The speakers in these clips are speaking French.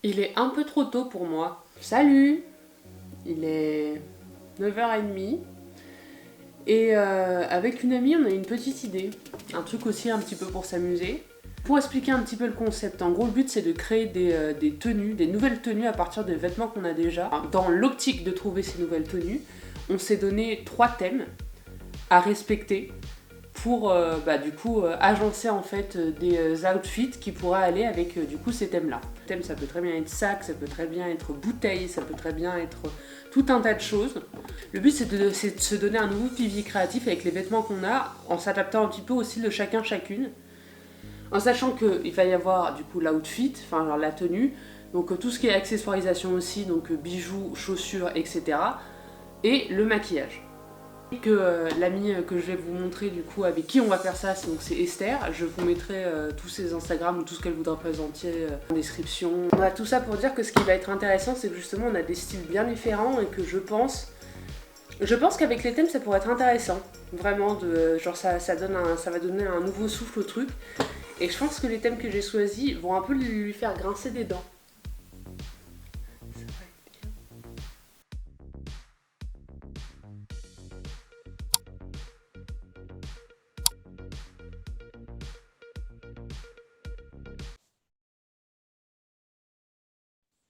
Il est un peu trop tôt pour moi. Salut! Il est 9h30 et avec une amie on a une petite idée. Un truc aussi un petit peu pour s'amuser. Pour expliquer un petit peu le concept, en gros le but c'est de créer des tenues, des nouvelles tenues à partir des vêtements qu'on a déjà. Dans l'optique de trouver ces nouvelles tenues, on s'est donné 3 thèmes à respecter pour du coup agencer en fait des outfits qui pourraient aller avec du coup ces thèmes là. Le thème ça peut très bien être sac, ça peut très bien être bouteille, ça peut très bien être tout un tas de choses. Le but c'est de se donner un nouveau vivier créatif avec les vêtements qu'on a en s'adaptant un petit peu aussi de chacun chacune. En sachant qu'il va y avoir du coup l'outfit, enfin genre la tenue, donc tout ce qui est accessoirisation aussi, donc bijoux, chaussures, etc. Et le maquillage. Que l'amie que je vais vous montrer du coup avec qui on va faire ça, donc c'est Esther. Je vous mettrai tous ses Instagram ou tout ce qu'elle voudra présenter en description. Voilà, tout ça pour dire que ce qui va être intéressant c'est que justement on a des styles bien différents et que je pense qu'avec les thèmes ça pourrait être intéressant. Vraiment, genre ça va donner un nouveau souffle au truc. Et je pense que les thèmes que j'ai choisis vont un peu lui faire grincer des dents.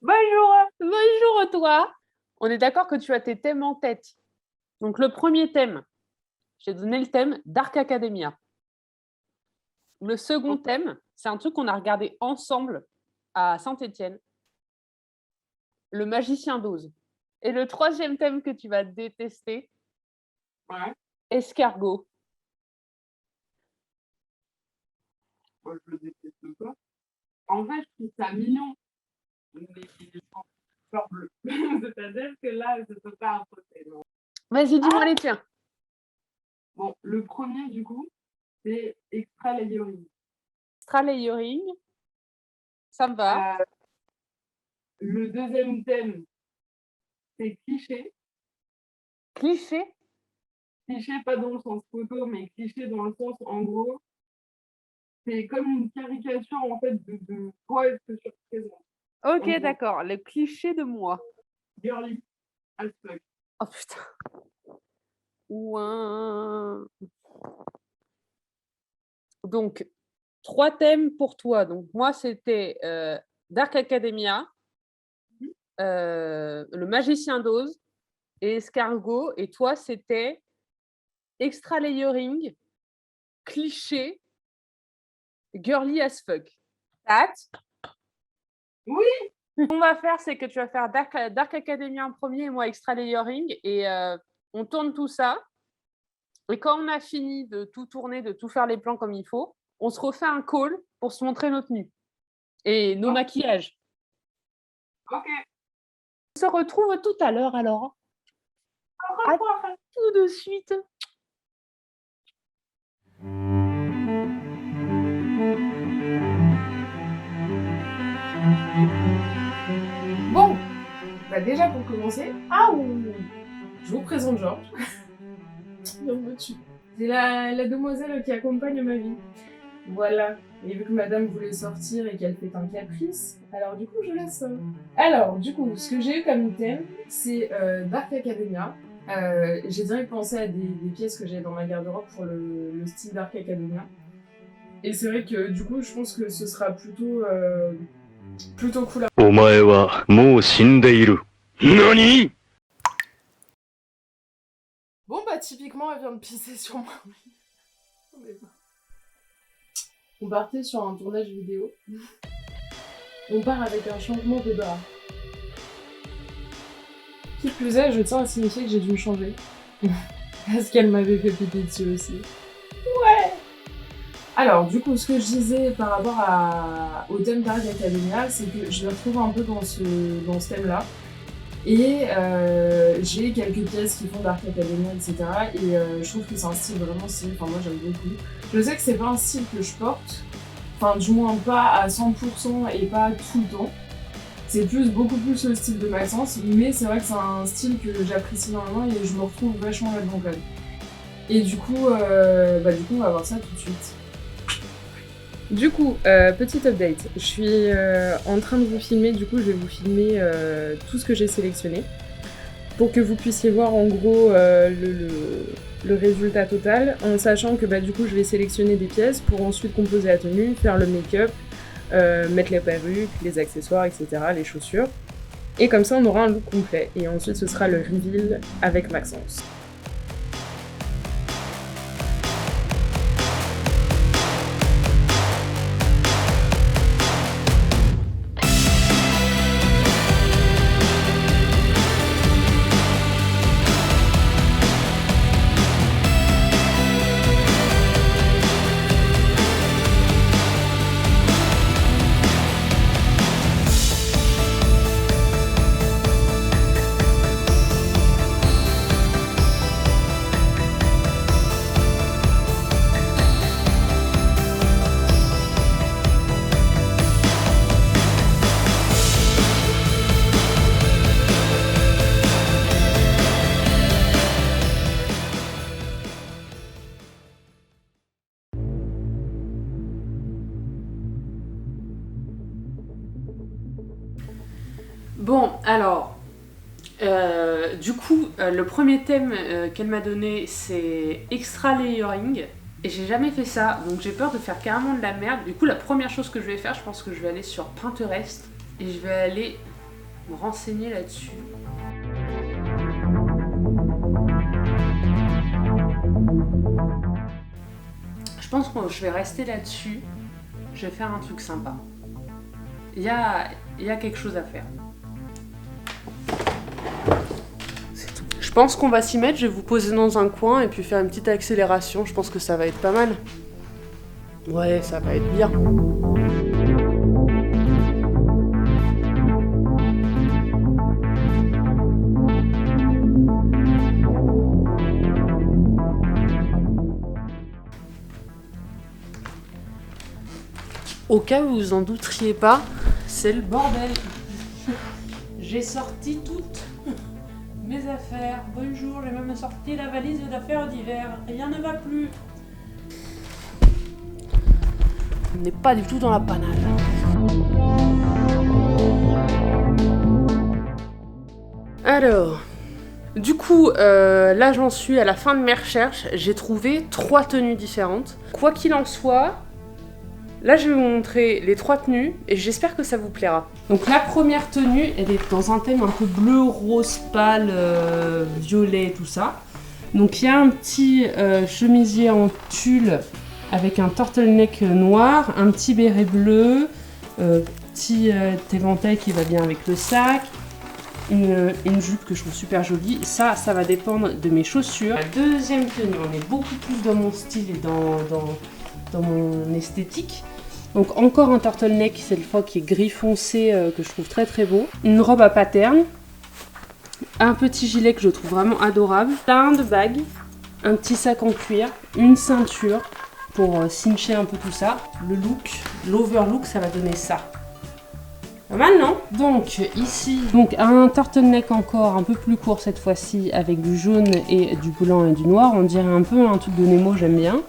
Bonjour! Bonjour toi! On est d'accord que tu as tes thèmes en tête. Donc le premier thème, j'ai donné le thème Dark Academia. Le second thème, c'est un truc qu'on a regardé ensemble à Saint-Étienne. Le magicien d'Oz. Et le troisième thème que tu vas détester, escargot. Moi, je le déteste pas. En fait, je trouve ça mignon, mais fleur bleue. C'est-à-dire que là, je ne peux pas apporter. Vas-y, dis-moi les tiens. Bon, le premier, du coup, c'est extra layering. Extra layering, ça me va. Le deuxième thème, c'est cliché. Cliché? Cliché, pas dans le sens photo, mais cliché dans le sens, en gros, c'est comme une caricature, en fait, de toi et ce que tu représentes. Ok, d'accord. Le cliché de moi. Girly, as fuck. Oh putain. Ouin. Donc, 3 thèmes pour toi. Donc, moi, c'était Dark Academia, le magicien d'Oz et escargot. Et toi, c'était extra layering, cliché, girly as fuck. That. Oui. Ce qu'on va faire, c'est que tu vas faire Dark Academia en premier et moi extra layering. Et on tourne tout ça. Et quand on a fini de tout tourner, de tout faire les plans comme il faut, on se refait un call pour se montrer nos tenues et nos maquillages. Ok. On se retrouve tout à l'heure alors. À tout de suite. Bon, bah déjà pour commencer, je vous présente Georges. C'est la demoiselle qui accompagne ma vie. Voilà. Et vu que madame voulait sortir et qu'elle fait un caprice, alors du coup je la sors. Alors du coup, ce que j'ai eu comme thème, c'est Dark Academia. J'ai direct pensé à des pièces que j'ai dans ma garde-robe pour le style Dark Academia. Et c'est vrai que du coup, je pense que ce sera plutôt cool. お前はもう死んでいる。何? Bon bah typiquement, elle vient de pisser sur moi. On partait sur un tournage vidéo. On part avec un changement de bar. Qui plus est, je tiens à signifier que j'ai dû me changer. Parce qu'elle m'avait fait péter dessus aussi. Ouais. Alors, du coup, ce que je disais par rapport au thème Dark Academia, c'est que je l'ai retrouvé un peu dans ce thème-là. Et j'ai quelques pièces qui font Dark Academia, etc. Et je trouve que c'est un style vraiment stylé. Enfin, moi, j'aime beaucoup. Je sais que c'est pas un style que je porte. Enfin, du moins pas à 100% et pas tout le temps. C'est beaucoup plus le style de Maxence, mais c'est vrai que c'est un style que j'apprécie énormément et je me retrouve vachement là-dedans quand même. Et du coup, on va voir ça tout de suite. Du coup, petit update. Je suis en train de vous filmer, du coup je vais vous filmer tout ce que j'ai sélectionné pour que vous puissiez voir en gros le résultat total, en sachant que du coup je vais sélectionner des pièces pour ensuite composer la tenue, faire le make-up, mettre les perruques, les accessoires, etc., les chaussures. Et comme ça on aura un look complet. Et ensuite ce sera le reveal avec Maxence. Bon, alors, du coup, le premier thème qu'elle m'a donné, c'est extra layering. Et j'ai jamais fait ça, donc j'ai peur de faire carrément de la merde. Du coup, la première chose que je vais faire, je pense que je vais aller sur Pinterest et je vais aller me renseigner là-dessus. Je pense que je vais rester là-dessus. Je vais faire un truc sympa. Il y a quelque chose à faire. Je pense qu'on va s'y mettre, je vais vous poser dans un coin et puis faire une petite accélération, je pense que ça va être pas mal. Ouais, ça va être bien. Au cas où vous en douteriez pas, c'est le bordel. J'ai sorti toutes mes affaires. Bonjour, j'ai même sorti la valise d'affaires d'hiver. Rien ne va plus. On n'est pas du tout dans la panade. Alors, du coup, là j'en suis à la fin de mes recherches. J'ai trouvé 3 tenues différentes. Quoi qu'il en soit, là je vais vous montrer les 3 tenues et j'espère que ça vous plaira. Donc la première tenue, elle est dans un thème un peu bleu, rose pâle, violet, tout ça. Donc il y a un petit chemisier en tulle avec un turtleneck noir, un petit béret bleu, petit éventail qui va bien avec le sac, une jupe que je trouve super jolie. Ça va dépendre de mes chaussures. La deuxième tenue, on est beaucoup plus dans mon style et dans mon esthétique. Donc encore un turtleneck, cette fois qui est gris foncé, que je trouve très très beau. Une robe à pattern. Un petit gilet que je trouve vraiment adorable. Plein de bagues. Un petit sac en cuir. Une ceinture pour cincher un peu tout ça. Le look, l'overlook, ça va donner ça. Pas mal, non? Donc ici, un turtleneck encore un peu plus court cette fois-ci avec du jaune et du blanc et du noir. On dirait un peu un truc de Nemo, j'aime bien.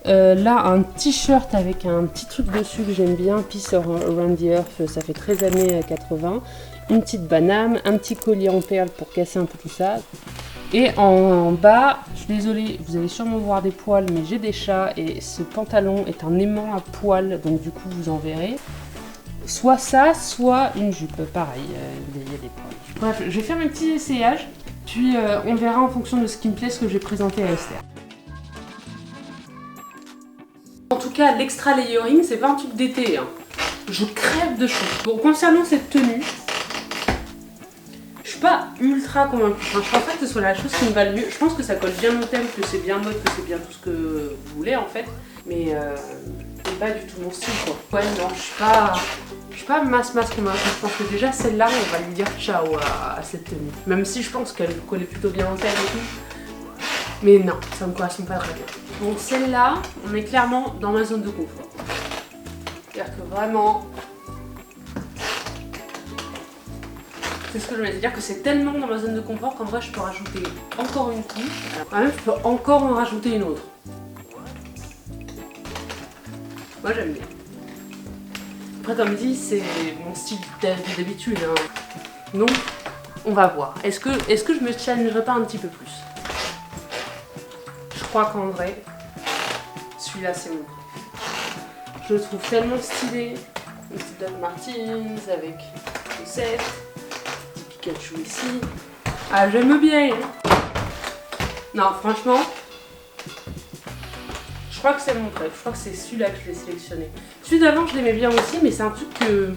Là, un t-shirt avec un petit truc dessus que j'aime bien, Peace Around the Earth, ça fait très années 80. Une petite banane, un petit collier en perles pour casser un peu tout ça. Et en bas, je suis désolée, vous allez sûrement voir des poils, mais j'ai des chats et ce pantalon est un aimant à poils, donc du coup vous en verrez. Soit ça, soit une jupe, pareil, il y a des poils. Bref, je vais faire mes petits essayages, puis on verra en fonction de ce qui me plaît, ce que j'ai présenté à Esther. En tout cas, l'extra layering, c'est pas un truc d'été. Hein. Je crève de chaud. Bon, concernant cette tenue, je suis pas ultra convaincue. Enfin, je pense pas que ce soit la chose qui me va le mieux. Je pense que ça colle bien au thème, que c'est bien mode, que c'est bien tout ce que vous voulez en fait. Mais c'est pas du tout mon style quoi. Ouais, non, je suis pas masse convaincue. Je pense que déjà celle-là, on va lui dire ciao à cette tenue. Même si je pense qu'elle collait plutôt bien au thème et tout. Mais non, ça me correspond pas très bien. Donc celle-là, on est clairement dans ma zone de confort. C'est-à-dire que vraiment... C'est ce que je voulais dire, que c'est tellement dans ma zone de confort qu'en vrai je peux rajouter encore une couche. Quand même, je peux encore en rajouter une autre. Moi j'aime bien. Après comme dit, c'est mon style d'habitude. Hein. Donc on va voir. Est-ce que je me challengerai pas un petit peu plus? Je crois qu'en vrai, celui-là c'est mon truc. Je le trouve tellement stylé. Une petite Doc Martens avec le set, petit Pikachu ici. Ah j'aime bien. Hein. Non franchement, je crois que c'est mon préf. Je crois que c'est celui-là que je l'ai sélectionné. Celui d'avant je l'aimais bien aussi, mais c'est un truc que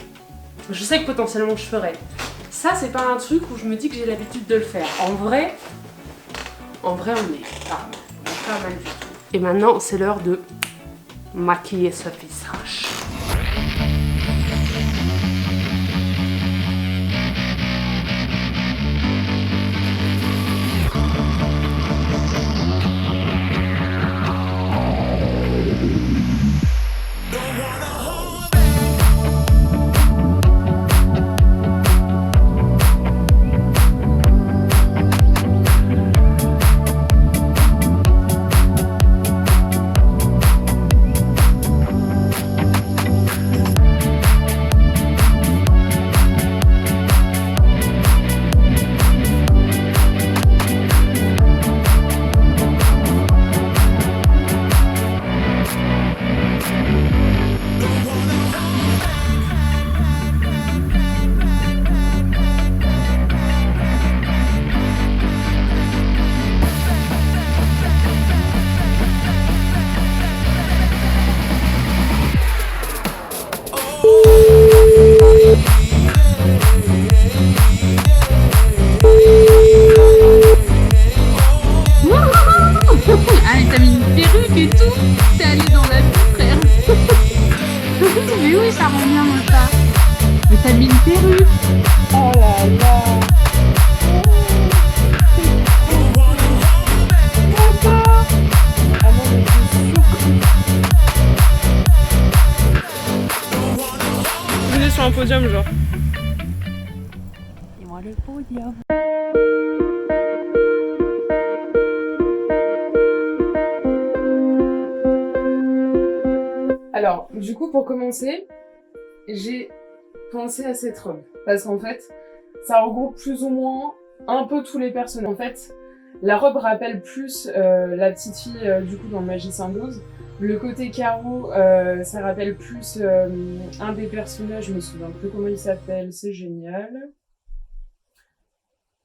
je sais que potentiellement je ferais. Ça c'est pas un truc où je me dis que j'ai l'habitude de le faire. En vrai on est pas mal du tout. Et maintenant c'est l'heure de maquiller ce visage. Allez, t'as mis une perruque et tout. T'es allé dans la vie, frère. Mais oui, ça rend bien, moi, ça. Mais t'as mis une perruque. Oh là là. Ah non, mais je suis sûre. Venez sur un podium genre. Et moi le podium. Alors, du coup, pour commencer, j'ai pensé à cette robe. Parce qu'en fait, ça regroupe plus ou moins un peu tous les personnages. En fait, la robe rappelle plus la petite fille du coup dans Magicien 12. Le côté carreau, ça rappelle plus un des personnages, je me souviens plus comment il s'appelle, c'est génial.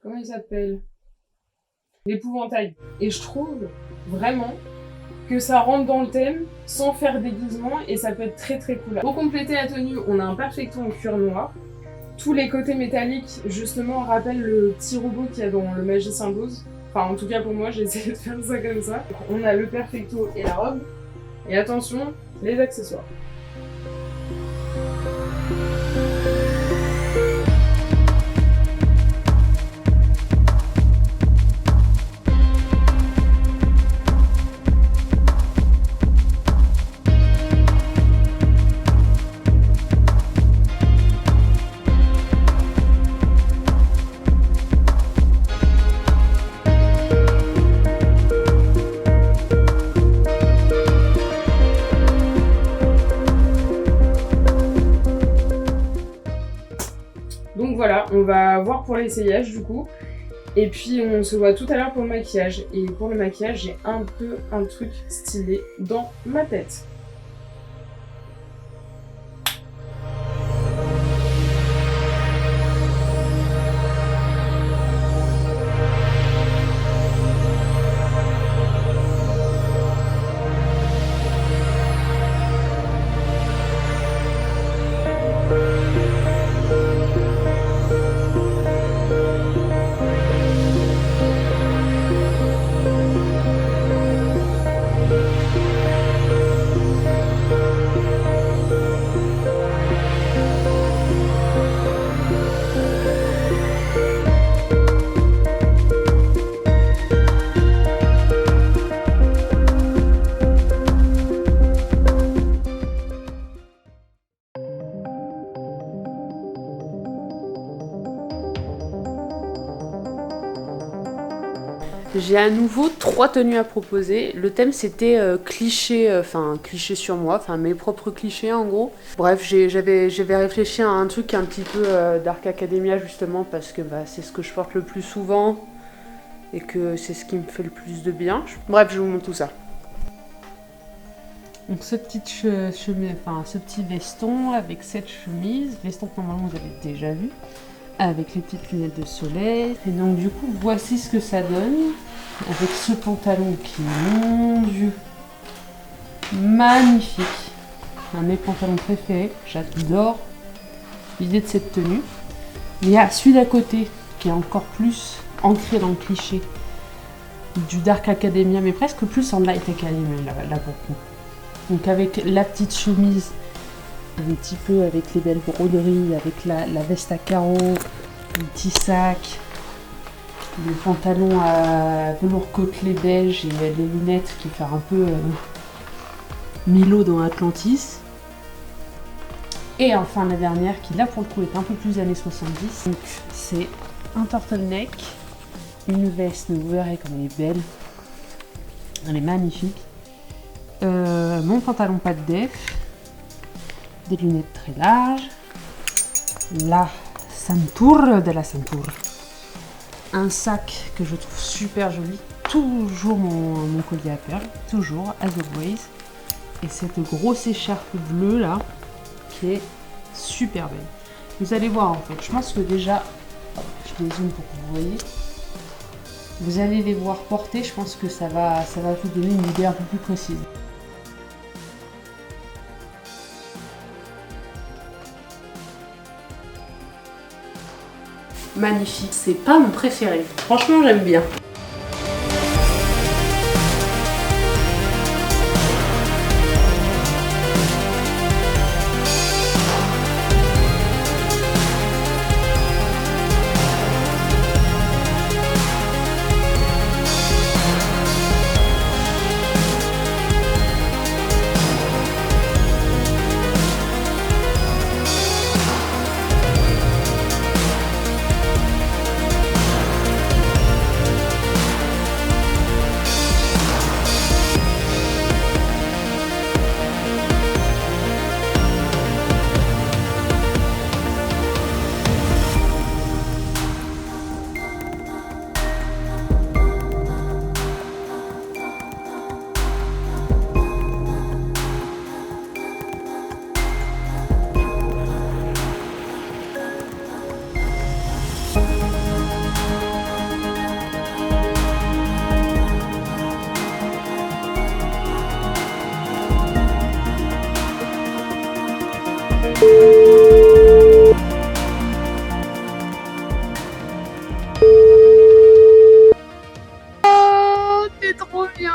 Comment il s'appelle? L'épouvantail. Et je trouve vraiment que ça rentre dans le thème sans faire déguisement et ça peut être très très cool. Pour compléter la tenue, on a un perfecto en cuir noir. Tous les côtés métalliques, justement, rappellent le petit robot qu'il y a dans le Magicien 12. Enfin, en tout cas pour moi, j'ai essayé de faire ça comme ça. On a le perfecto et la robe. Et attention, les accessoires. Donc voilà, on va voir pour l'essayage du coup. Et puis on se voit tout à l'heure pour le maquillage. Et pour le maquillage, j'ai un peu un truc stylé dans ma tête. J'ai à nouveau 3 tenues à proposer. Le thème c'était cliché, cliché sur moi, enfin mes propres clichés en gros. Bref, j'avais réfléchi à un truc un petit peu Dark Academia justement parce que c'est ce que je porte le plus souvent et que c'est ce qui me fait le plus de bien. Bref, je vous montre tout ça. Donc ce petit veston avec cette chemise, veston que normalement vous avez déjà vu, avec les petites lunettes de soleil. Et donc du coup, voici ce que ça donne, avec ce pantalon qui est, mon Dieu, magnifique. Un de mes pantalons préférés, j'adore l'idée de cette tenue. Il y a celui d'à côté, qui est encore plus ancré dans le cliché du Dark Academia, mais presque plus en Light Academia, là pour le coup. Donc avec la petite chemise, un petit peu avec les belles broderies, avec la veste à carreaux, le petit sac, le pantalon à velours côtelé beige et les lunettes qui fait un peu Milo dans Atlantis. Et enfin la dernière qui là pour le coup est un peu plus années 70. Donc c'est un turtleneck, une veste, vous verrez comme elle est belle, elle est magnifique. Mon pantalon pas de def, des lunettes très larges, la ceinture de la ceinture, un sac que je trouve super joli, toujours mon collier à perles, toujours as always, et cette grosse écharpe bleue là qui est super belle. Vous allez voir en fait, je pense que déjà, je les zoome pour que vous voyez. Vous allez les voir porter, je pense que ça va vous donner une idée un peu plus précise. Magnifique, c'est pas mon préféré. Franchement, j'aime bien. Oh, t'es trop bien.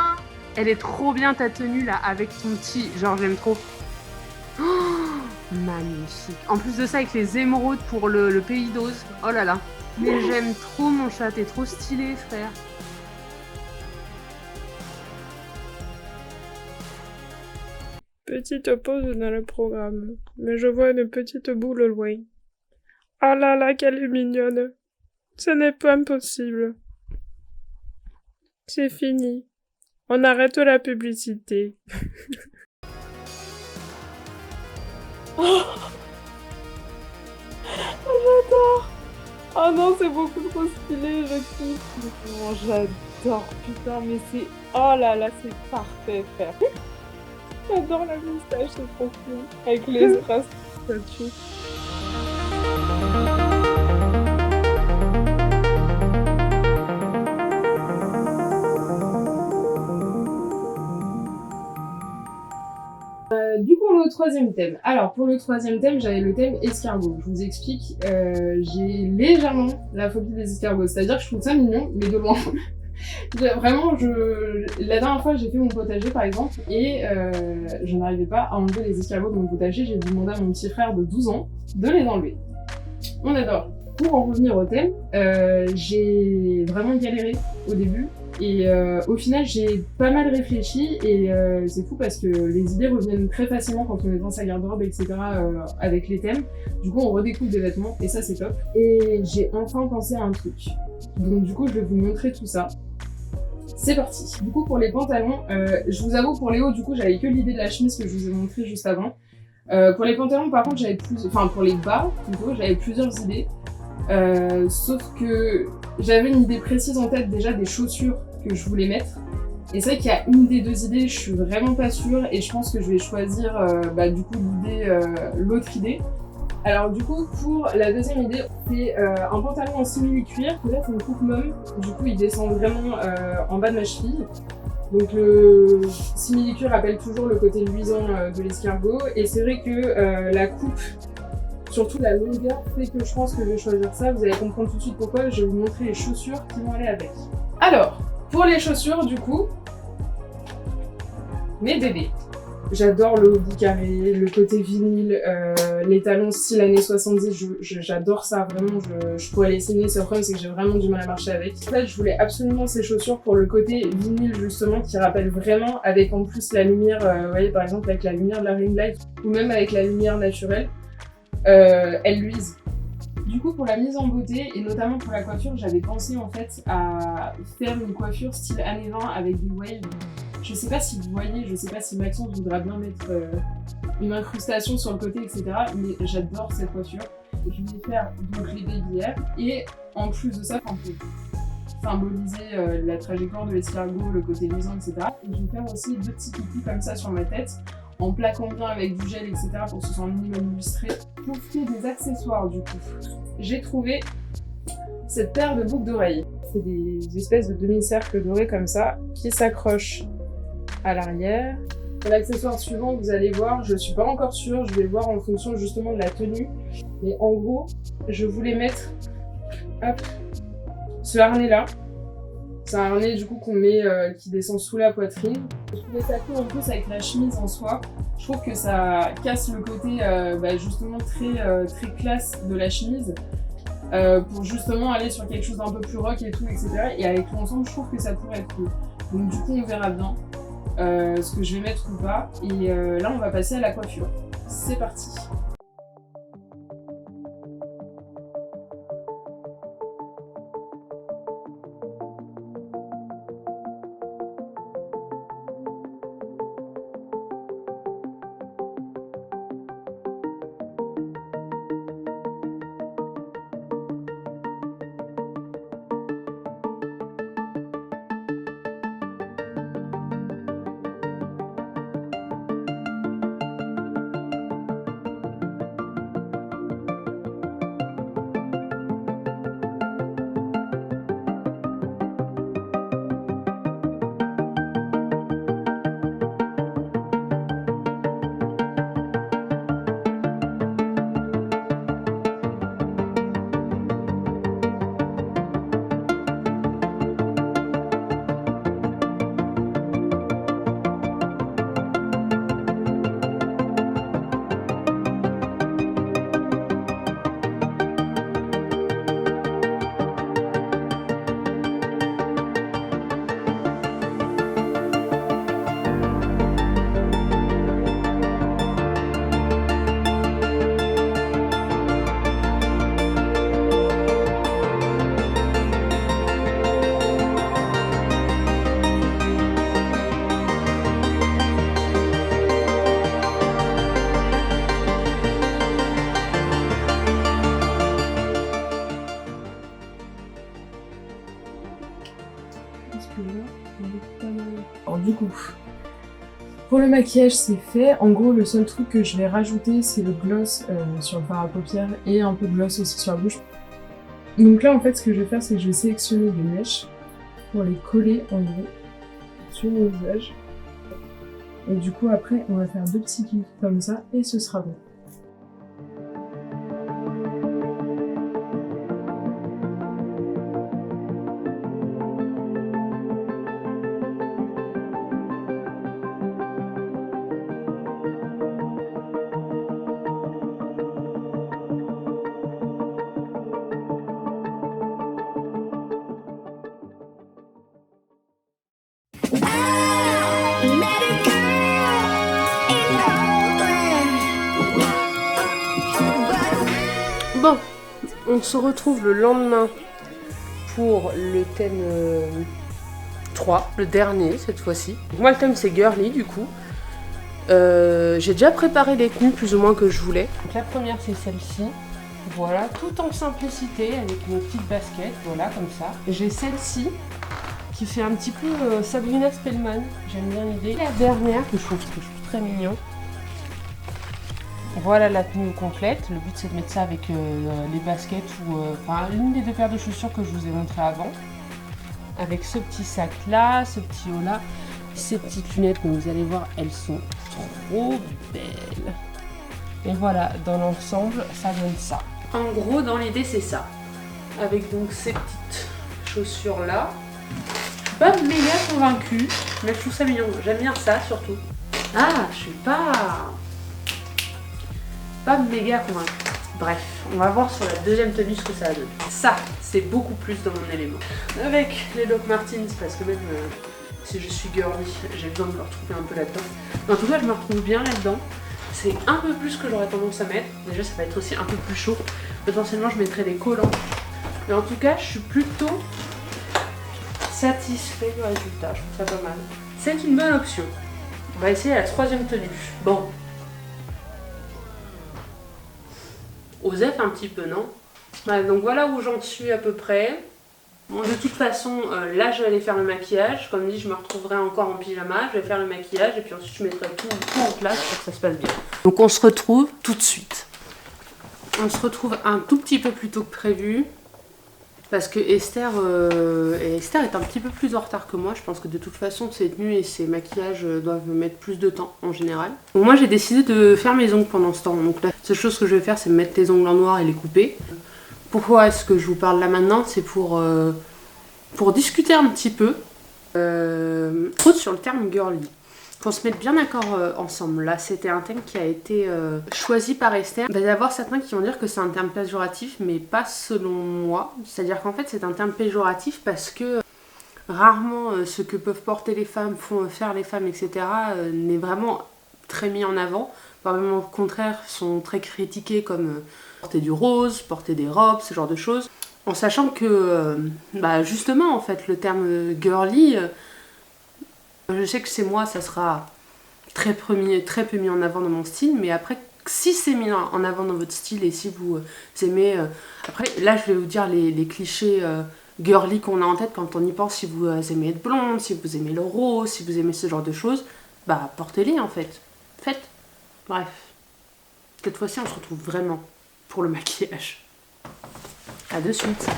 Elle est trop bien ta tenue là, avec ton petit... Genre j'aime trop. Oh, magnifique. En plus de ça, avec les émeraudes pour le pays d'Oz. Oh là là. Mais j'aime trop mon chat, t'es trop stylé frère. Petite pause dans le programme, mais je vois une petite boule au loin. Ah là là, qu'elle est mignonne. Ce n'est pas impossible. C'est fini. On arrête la publicité. Oh, j'adore. Oh non, c'est beaucoup trop stylé, je kiffe. Oh, j'adore, putain, mais c'est... Oh là là, c'est parfait, frère. J'adore la moustache, c'est trop cool. Avec les strass, ça tue. Du coup, le troisième thème. Alors, pour le troisième thème, j'avais le thème escargot. Je vous explique, j'ai légèrement la phobie des escargots. C'est-à-dire que je trouve ça mignon, mais de loin. Vraiment, la dernière fois, j'ai fait mon potager, par exemple, et je n'arrivais pas à enlever les escargots de mon potager. J'ai demandé à mon petit frère de 12 ans de les enlever. On adore. Pour en revenir au thème, j'ai vraiment galéré au début. Et au final, j'ai pas mal réfléchi et c'est fou parce que les idées reviennent très facilement quand on est dans sa garde-robe, etc. Avec les thèmes. Du coup, on redécouvre des vêtements et ça, c'est top. Et j'ai enfin pensé à un truc. Donc du coup, je vais vous montrer tout ça. C'est parti. Du coup, pour les pantalons, je vous avoue, pour les hauts, du coup, j'avais que l'idée de la chemise que je vous ai montrée juste avant. Pour les pantalons, par contre, pour les bas, plutôt, j'avais plusieurs idées. Sauf que j'avais une idée précise en tête déjà des chaussures que je voulais mettre. Et c'est vrai qu'il y a une des deux idées, je suis vraiment pas sûre, et je pense que je vais choisir du coup l'autre idée. Alors du coup, pour la deuxième idée, c'est un pantalon en simili-cuir, que là c'est une coupe môme, du coup il descend vraiment en bas de ma cheville. Donc le simili-cuir rappelle toujours le côté luisant de l'escargot, et c'est vrai que la coupe, surtout la longueur, fait que je pense que je vais choisir ça. Vous allez comprendre tout de suite pourquoi, je vais vous montrer les chaussures qui vont aller avec. Alors, pour les chaussures du coup, mes bébés. J'adore le bout carré, le côté vinyle, les talons style années 70, j'adore ça, vraiment, je pourrais les signer, ce problème c'est que j'ai vraiment du mal à marcher avec. En fait, je voulais absolument ces chaussures pour le côté vinyle justement, qui rappelle vraiment, avec en plus la lumière, vous voyez par exemple avec la lumière de la ring light, ou même avec la lumière naturelle, elles luisent. Du coup, pour la mise en beauté, et notamment pour la coiffure, j'avais pensé en fait à faire une coiffure style années 20 avec des waves. Je sais pas si vous voyez, je sais pas si Maxence voudra bien mettre une incrustation sur le côté, etc. Mais j'adore cette coiffure. Je vais faire donc les baby hairs. Et en plus de ça, pour symboliser la trajectoire de l'escargot, le côté luisant, etc. Et je vais faire aussi deux petits pipis comme ça sur ma tête, en plaquant bien avec du gel, etc. pour que ce soit un minimum illustré. Pour ce qui est des accessoires, du coup, j'ai trouvé cette paire de boucles d'oreilles. C'est des espèces de demi-cercles dorés comme ça, qui s'accrochent à l'arrière. Pour l'accessoire suivant, vous allez voir, je suis pas encore sûre, je vais voir en fonction justement de la tenue. Mais en gros, je voulais mettre ce harnais là. C'est un harnais du coup qu'on met, qui descend sous la poitrine. Je trouvais ça cool en plus avec la chemise en soi. Je trouve que ça casse le côté justement très classe de la chemise. Pour justement aller sur quelque chose d'un peu plus rock et tout, etc. Et avec l'ensemble, je trouve que ça pourrait être cool. Donc du coup, on verra bien ce que je vais mettre ou pas. Et là, on va passer à la coiffure. C'est parti. Alors du coup, pour le maquillage c'est fait. En gros, le seul truc que je vais rajouter c'est le gloss sur le fard à paupières et un peu de gloss aussi sur la bouche. Donc là en fait ce que je vais faire c'est que je vais sélectionner des mèches pour les coller en gros sur mon visage. Et du coup après on va faire deux petits clics comme ça et ce sera bon. Bon, on se retrouve le lendemain pour le thème 3, le dernier cette fois-ci. Moi le thème c'est girly du coup. J'ai déjà préparé les tenues plus ou moins que je voulais. Donc, la première c'est celle-ci. Voilà, tout en simplicité avec une petite basket, voilà comme ça. J'ai celle-ci qui fait un petit peu Sabrina Spellman, j'aime bien l'idée. La dernière que je trouve très mignon. Voilà la tenue complète. Le but c'est de mettre ça avec les baskets ou enfin l'une des deux paires de chaussures que je vous ai montré avant. Avec ce petit sac là, ce petit haut là, ces petites lunettes, mais vous allez voir, elles sont trop belles. Et voilà, dans l'ensemble, ça donne ça. En gros, dans l'idée, c'est ça. Avec donc ces petites chaussures là. Je suis pas méga convaincue, mais je trouve ça mignon. J'aime bien ça surtout. Ah, je suis pas méga convaincue. Bref, on va voir sur la deuxième tenue ce que ça donne. Ça, c'est beaucoup plus dans mon élément. Avec les Doc Martens, parce que même si je suis girly, j'ai besoin de me retrouver un peu là-dedans. Mais en tout cas, je me retrouve bien là-dedans. C'est un peu plus que j'aurais tendance à mettre. Déjà, ça va être aussi un peu plus chaud. Potentiellement, je mettrai des collants. Mais en tout cas, je suis plutôt satisfait du résultat. Je trouve ça pas mal. C'est une bonne option. On va essayer la troisième tenue. Bon. Osef un petit peu, non? Ouais, donc voilà où j'en suis à peu près. Bon, de toute façon, là je vais aller faire le maquillage. Comme dit, je me retrouverai encore en pyjama. Je vais faire le maquillage et puis ensuite je mettrai tout en place pour que ça se passe bien. Donc on se retrouve tout de suite. On se retrouve un tout petit peu plus tôt que prévu. Parce que Esther est un petit peu plus en retard que moi. Je pense que de toute façon, ses tenues et ses maquillages doivent me mettre plus de temps en général. Donc moi, j'ai décidé de faire mes ongles pendant ce temps. Donc la seule chose que je vais faire, c'est mettre les ongles en noir et les couper. Pourquoi est-ce que je vous parle là maintenant? C'est pour discuter un petit peu. Sur le terme girly. Pour se mettre bien d'accord ensemble. Là, c'était un thème qui a été choisi par Esther. Il va y avoir certains qui vont dire que c'est un terme péjoratif, mais pas selon moi. C'est-à-dire qu'en fait, c'est un terme péjoratif parce que rarement ce que peuvent porter les femmes, font faire les femmes, etc. N'est vraiment très mis en avant. Vraiment, au contraire, sont très critiqués comme porter du rose, porter des robes, ce genre de choses. En sachant que, justement, en fait, le terme girly... je sais que c'est moi, ça sera très peu mis en avant dans mon style, mais après, si c'est mis en avant dans votre style et si vous aimez... après, là, je vais vous dire les clichés girly qu'on a en tête quand on y pense. Si vous aimez être blonde, si vous aimez le rose, si vous aimez ce genre de choses, bah, portez-les en fait. Faites. Bref. Cette fois-ci, on se retrouve vraiment pour le maquillage. À de suite.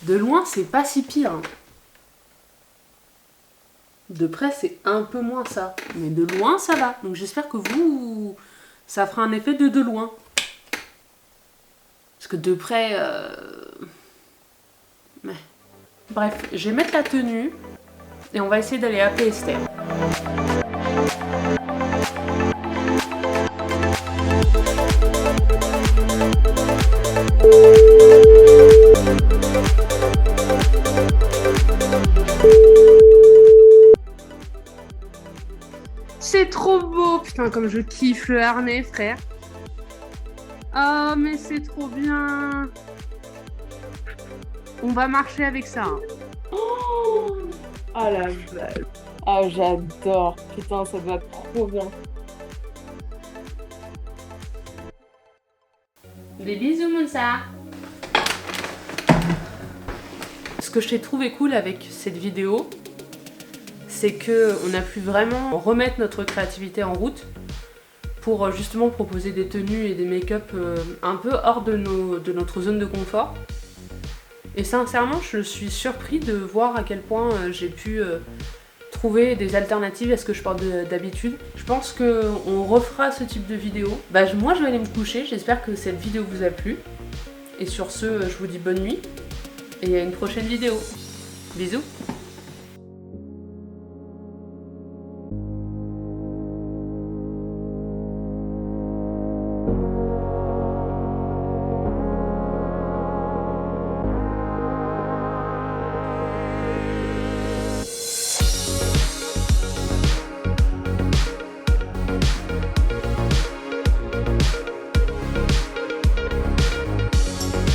De loin, c'est pas si pire. De près, c'est un peu moins ça. Mais de loin, ça va. Donc j'espère que vous, ça fera un effet de loin. Parce que de près... Ouais. Bref, je vais mettre la tenue. Et on va essayer d'aller appeler Esther. C'est trop beau, putain, comme je kiffe le harnais, frère. Oh, mais c'est trop bien. On va marcher avec ça. Oh la vache. Ah, j'adore. Putain, ça doit être trop bien. Des bisous, Mounsa. Ce que j'ai trouvé cool avec cette vidéo, c'est qu'on a pu vraiment remettre notre créativité en route pour justement proposer des tenues et des make-up un peu hors de notre zone de confort. Et sincèrement, je suis surpris de voir à quel point j'ai pu trouver des alternatives à ce que je porte d'habitude. Je pense qu'on refera ce type de vidéo. Moi, je vais aller me coucher. J'espère que cette vidéo vous a plu. Et sur ce, je vous dis bonne nuit et à une prochaine vidéo. Bisous.